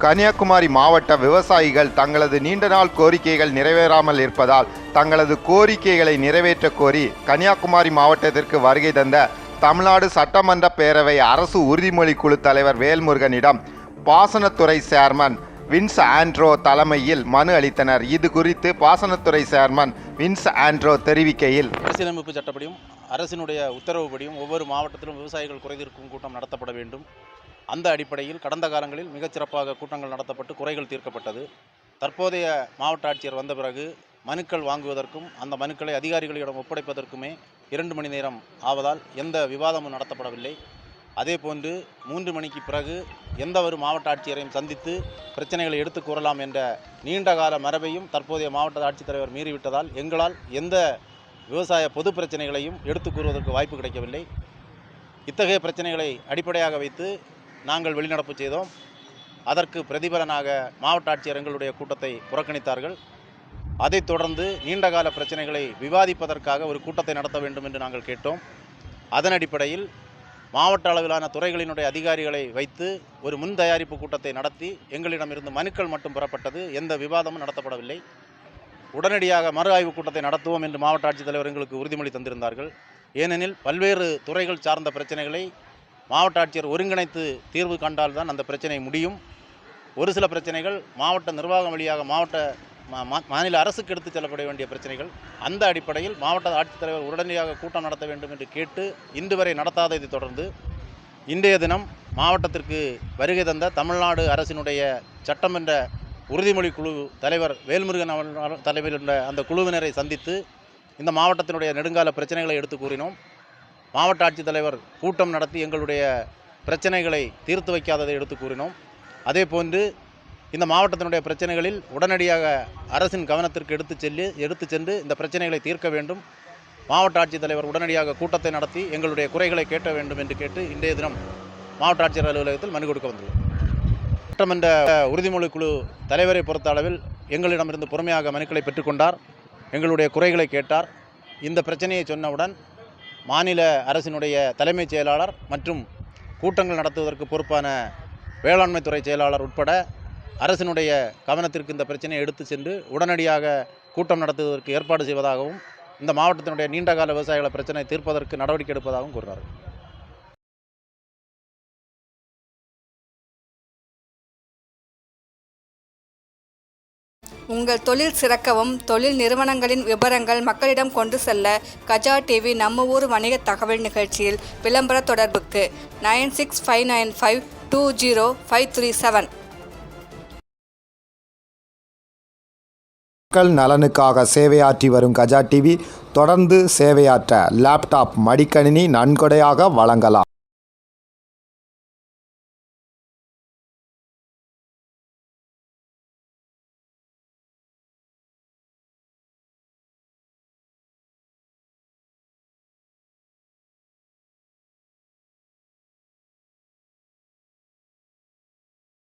கன்னியாகுமரி மாவட்ட விவசாயிகள் தங்களது நீண்ட நாள் கோரிக்கைகள் நிறைவேறாமல் இருப்பதால் தங்களது கோரிக்கைகளை நிறைவேற்ற கோரி கன்னியாகுமரி மாவட்டத்திற்கு வருகை தந்த தமிழ்நாடு சட்டமன்ற பேரவை அரசு உறுதிமொழி குழு தலைவர் வேல்முருகனிடம் பாசனத்துறை சேர்மன் வின்ஸ் ஆண்ட்ரோ தலைமையில் மனு அளித்தனர். இது குறித்து பாசனத்துறை சேர்மன் வின்ஸ் ஆண்ட்ரோ தெரிவிக்கையில், அரசியலமைப்பு சட்டப்படியும் அரசினுடைய உத்தரவுப்படியும் ஒவ்வொரு மாவட்டத்திலும் விவசாயிகள் குறைதீர்க்கும் கூட்டம் நடத்தப்பட வேண்டும். அந்த அடிப்படையில் கடந்த காலங்களில் மிகச்சிறப்பாக கூட்டங்கள் நடத்தப்பட்டு குறைகள் தீர்க்கப்பட்டது. தற்போதைய மாவட்ட ஆட்சியர் வந்த பிறகு மனுக்கள் வாங்குவதற்கும் அந்த மனுக்களை அதிகாரிகளிடம் ஒப்படைப்பதற்குமே 2 மணி நேரம் ஆவதால் எந்த விவாதமும் நடத்தப்படவில்லை. அதேபோன்று 3 மணிக்கு பிறகு எந்த ஒரு மாவட்ட ஆட்சியரையும் சந்தித்து பிரச்சனைகளை எடுத்து கூறலாம் என்ற நீண்டகால மரபையும் தற்போதைய மாவட்ட ஆட்சித்தலைவர் மீறிவிட்டதால் எங்களால் எந்த விவசாய பொது பிரச்சனைகளையும் எடுத்து கூறுவதற்கு வாய்ப்பு கிடைக்கவில்லை. இத்தகைய பிரச்சனைகளை அடிப்படையாக வைத்து நாங்கள் வெளிநடப்பு செய்தோம். அதற்கு பிரதிபலனாக மாவட்ட ஆட்சியர் எங்களுடைய கூட்டத்தை புறக்கணித்தார்கள். அதைத் தொடர்ந்து நீண்டகால பிரச்சனைகளை விவாதிப்பதற்காக ஒரு கூட்டத்தை நடத்த வேண்டும் என்று நாங்கள் கேட்டோம். அதன் அடிப்படையில் மாவட்ட அளவிலான துறைகளினுடைய அதிகாரிகளை வைத்து ஒரு முன் தயாரிப்பு கூட்டத்தை நடத்தி எங்களிடமிருந்து மனுக்கள் மட்டும் பெறப்பட்டது. எந்த விவாதமும் நடத்தப்படவில்லை. உடனடியாக மறு ஆய்வு கூட்டத்தை நடத்துவோம் என்று மாவட்ட ஆட்சித்தலைவர் எங்களுக்கு உறுதிமொழி தந்திருந்தார்கள். ஏனெனில் பல்வேறு துறைகள் சார்ந்த பிரச்சனைகளை மாவட்ட ஆட்சியர் ஒருங்கிணைத்து தீர்வு கண்டால்தான் அந்த பிரச்சனை முடியும். ஒரு சில பிரச்சனைகள் மாவட்ட நிர்வாகம் வழியாக மாநில அரசுக்கு எடுத்து செல்லப்பட வேண்டிய பிரச்சனைகள். அந்த அடிப்படையில் மாவட்ட ஆட்சித்தலைவர் உடனடியாக கூட்டம் நடத்த வேண்டும் என்று கேட்டு இன்று வரை நடத்தாததை தொடர்ந்து இன்றைய தினம் மாவட்டத்திற்கு வருகை தந்த தமிழ்நாடு அரசினுடைய சட்டமன்ற உறுதிமொழி குழு தலைவர் வேல்முருகன் அவர்கள் தலைமையில் உள்ள அந்த குழுவினரை சந்தித்து இந்த மாவட்டத்தினுடைய நெடுங்கால பிரச்சனைகளை எடுத்து கூறினோம். மாவட்ட ஆட்சித்தலைவர் கூட்டம் நடத்தி எங்களுடைய பிரச்சனைகளை தீர்த்து வைக்காததை எடுத்து கூறினோம். அதே போன்று இந்த மாவட்டத்தினுடைய பிரச்சனைகளில் உடனடியாக அரசின் கவனத்திற்கு எடுத்து சென்று இந்த பிரச்சனைகளை தீர்க்க வேண்டும். மாவட்ட ஆட்சித்தலைவர் உடனடியாக கூட்டத்தை நடத்தி எங்களுடைய குறைகளை கேட்க வேண்டும் என்று கேட்டு இன்றைய தினம் மாவட்ட ஆட்சியர் அலுவலகத்தில் மனு கொடுக்க வந்துள்ளோம். சட்டமன்ற உறுதிமொழி குழு தலைவரை பொறுத்த அளவில் எங்களிடமிருந்து பொறுமையாக மனுக்களை பெற்றுக்கொண்டார். எங்களுடைய குறைகளை கேட்டார். இந்த பிரச்சனையை சொன்னவுடன் மாநில அரசினுடைய தலைமைச் செயலாளர் மற்றும் கூட்டங்கள் நடத்துவதற்கு பொறுப்பான வேளாண்மை துறை செயலாளர் உட்பட அரசினுடைய கவனத்திற்கு இந்த பிரச்சனையை எடுத்து சென்று உடனடியாக கூட்டம் நடத்துவதற்கு ஏற்பாடு செய்வதாகவும் இந்த மாவட்டத்தினுடைய நீண்டகால விவசாயிகளை பிரச்சனை தீர்ப்பதற்கு நடவடிக்கை எடுப்பதாகவும் கூறினார். உங்கள் தொழில் சிறக்கவும் தொழில் நிறுவனங்களின் விவரங்கள் மக்களிடம் கொண்டு செல்ல கஜா டிவி நம்ம ஊர் வணிக தகவல் நிகழ்ச்சியில் விளம்பர தொடர்புக்கு 9659520537. மக்கள் நலனுக்காக சேவையாற்றி வரும் கஜா டிவி தொடர்ந்து சேவையாற்ற லேப்டாப் மடிக்கணினி நன்கொடையாக வழங்கலாம்.